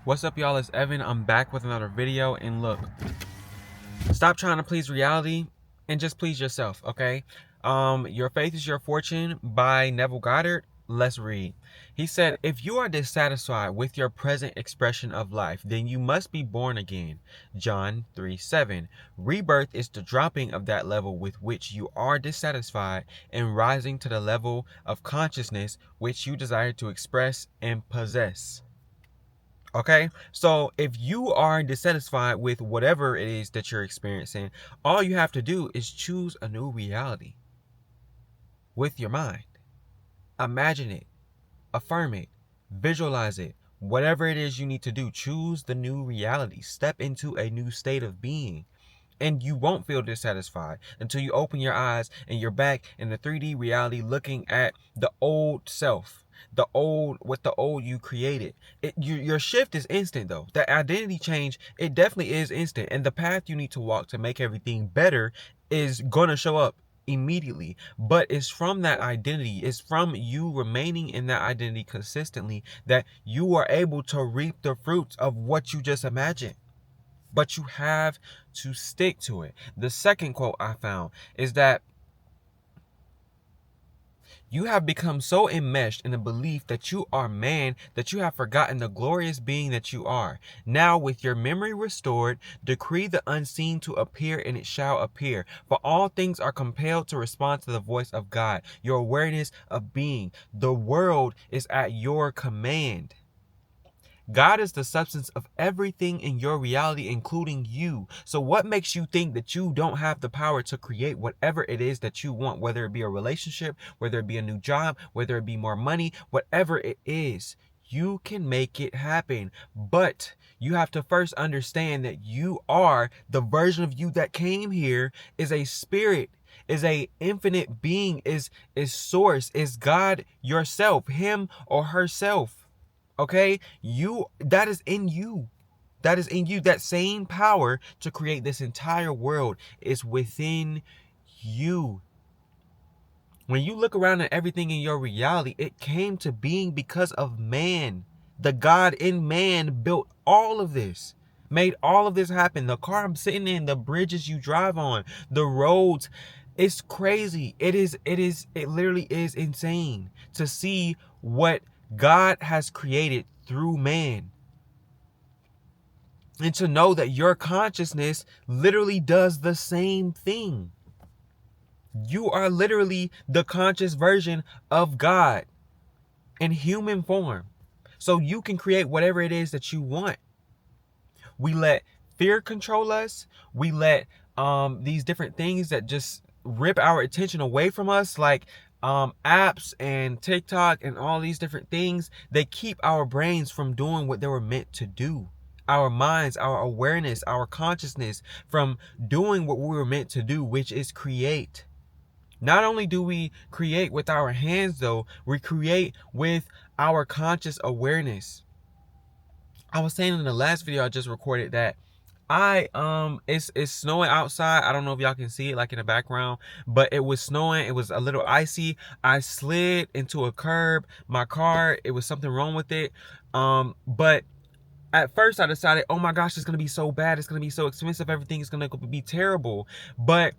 What's up, y'all? It's Evan. I'm back with another video, and look, stop trying to please reality and just please yourself, okay? Your Faith is Your Fortune by Neville Goddard. Let's read. He said, if you are dissatisfied with your present expression of life, then you must be born again. John 3:7. Rebirth is the dropping of that level with which you are dissatisfied and rising to the level of consciousness which you desire to express and possess. Okay, so if you are dissatisfied with whatever it is that you're experiencing, all you have to do is choose a new reality with your mind. Imagine it, affirm it, visualize it. Whatever it is you need to do, choose the new reality. Step into a new state of being. And you won't feel dissatisfied until you open your eyes and you're back in the 3D reality looking at the old self, what the old you created. Your shift is instant though. That identity change, it definitely is instant. And the path you need to walk to make everything better is going to show up immediately. But it's from that identity, it's from you remaining in that identity consistently that you are able to reap the fruits of what you just imagined. But you have to stick to it. The second quote I found is that you have become so enmeshed in the belief that you are man that you have forgotten the glorious being that you are. Now, with your memory restored, decree the unseen to appear, and it shall appear. For all things are compelled to respond to the voice of God, your awareness of being. The world is at your command. God is the substance of everything in your reality, including you. So what makes you think that you don't have the power to create whatever it is that you want, whether it be a relationship, whether it be a new job, whether it be more money, whatever it is, you can make it happen. But you have to first understand that you are the version of you that came here, is a spirit, is a infinite being, is source, is God yourself, him or herself. Okay, that is in you. That is in you. That same power to create this entire world is within you. When you look around at everything in your reality, it came to being because of man. The God in man built all of this, made all of this happen. The car I'm sitting in, the bridges you drive on, the roads. It's crazy. It literally is insane to see what God has created through man. And to know that your consciousness literally does the same thing. You are literally the conscious version of God in human form. So you can create whatever it is that you want. We let fear control us. We let these different things that just rip our attention away from us, like apps and TikTok and all these different things. They keep our brains from doing what they were meant to do. Our minds, our awareness, our consciousness from doing what we were meant to do, which is create. Not only do we create with our hands though, we create with our conscious awareness. I was saying in the last video I just recorded that it's snowing outside. I don't know if y'all can see it like in the background, but it was snowing. It was a little icy. I slid into a curb. My car, it was something wrong with it. But at first I decided, oh my gosh, it's gonna be so bad. It's gonna be so expensive. Everything is gonna be terrible. But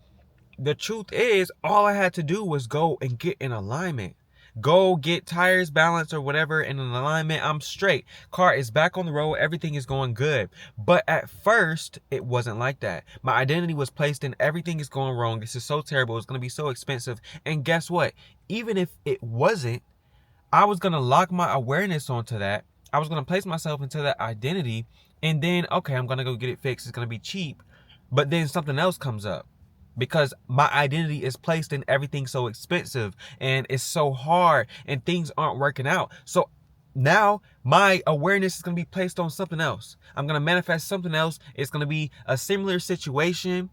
the truth is, all I had to do was go and get in alignment. Go get tires balanced or whatever in an alignment. I'm straight. Car is back on the road. Everything is going good. But at first, it wasn't like that. My identity was placed in everything is going wrong. This is so terrible. It's going to be so expensive. And guess what? Even if it wasn't, I was going to lock my awareness onto that. I was going to place myself into that identity. And then, okay, I'm going to go get it fixed. It's going to be cheap. But then something else comes up. Because my identity is placed in everything so expensive and it's so hard and things aren't working out. So now my awareness is going to be placed on something else. I'm going to manifest something else. It's going to be a similar situation.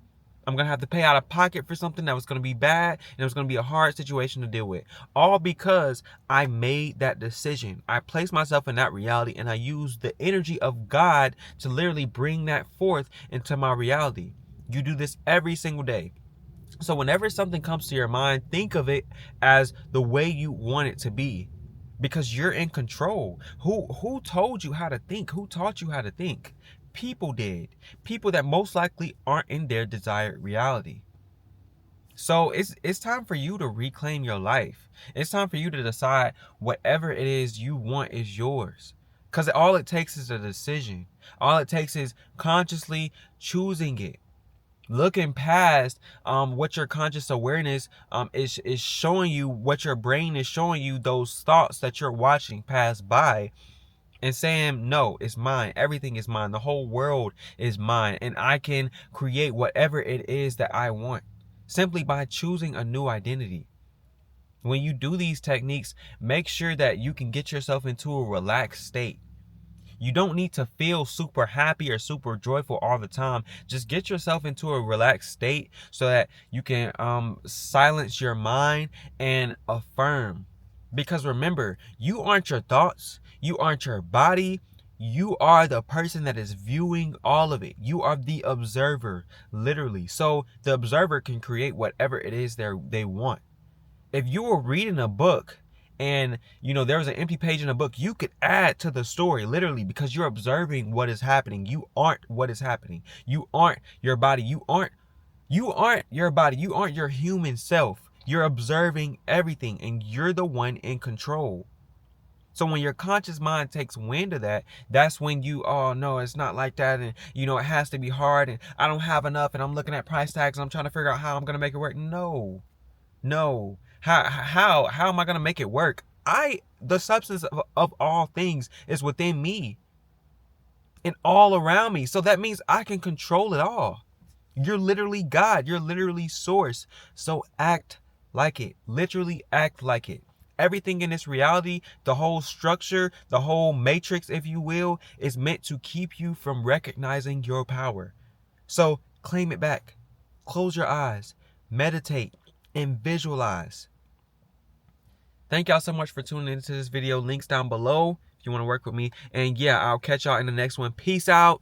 I'm going to have to pay out of pocket for something that was going to be bad and it was going to be a hard situation to deal with. All because I made that decision. I placed myself in that reality and I used the energy of God to literally bring that forth into my reality. You do this every single day. So whenever something comes to your mind, think of it as the way you want it to be. because you're in control. Who told you how to think? Who taught you how to think? People did. People that most likely aren't in their desired reality. So it's time for you to reclaim your life. It's time for you to decide whatever it is you want is yours. Because all it takes is a decision. All it takes is consciously choosing it. Looking past what your conscious awareness is showing you, what your brain is showing you, those thoughts that you're watching pass by, and saying, no, it's mine. Everything is mine. The whole world is mine. And I can create whatever it is that I want simply by choosing a new identity. When you do these techniques, make sure that you can get yourself into a relaxed state. You don't need to feel super happy or super joyful all the time. Just get yourself into a relaxed state so that you can silence your mind and affirm. Because remember, you aren't your thoughts. You aren't your body. You are the person that is viewing all of it. You are the observer, literally. So the observer can create whatever it is they want. If you were reading a book and there was an empty page in a book, you could add to the story, literally, because you're observing what is happening. You aren't what is happening. You aren't your body. You aren't your body. You aren't your human self. You're observing everything, and you're the one in control. So when your conscious mind takes wind of that, that's when you, oh no, it's not like that, and it has to be hard, and I don't have enough, and I'm looking at price tags, and I'm trying to figure out how I'm gonna make it work. No. How am I gonna make it work? The substance of all things is within me and all around me. So that means I can control it all. You're literally God. You're literally source. So act like it. Literally act like it. Everything in this reality, the whole structure, the whole matrix, if you will, is meant to keep you from recognizing your power. So claim it back. Close your eyes. Meditate and visualize. Thank y'all so much for tuning into this video. Links down below if you want to work with me. And yeah, I'll catch y'all in the next one. Peace out.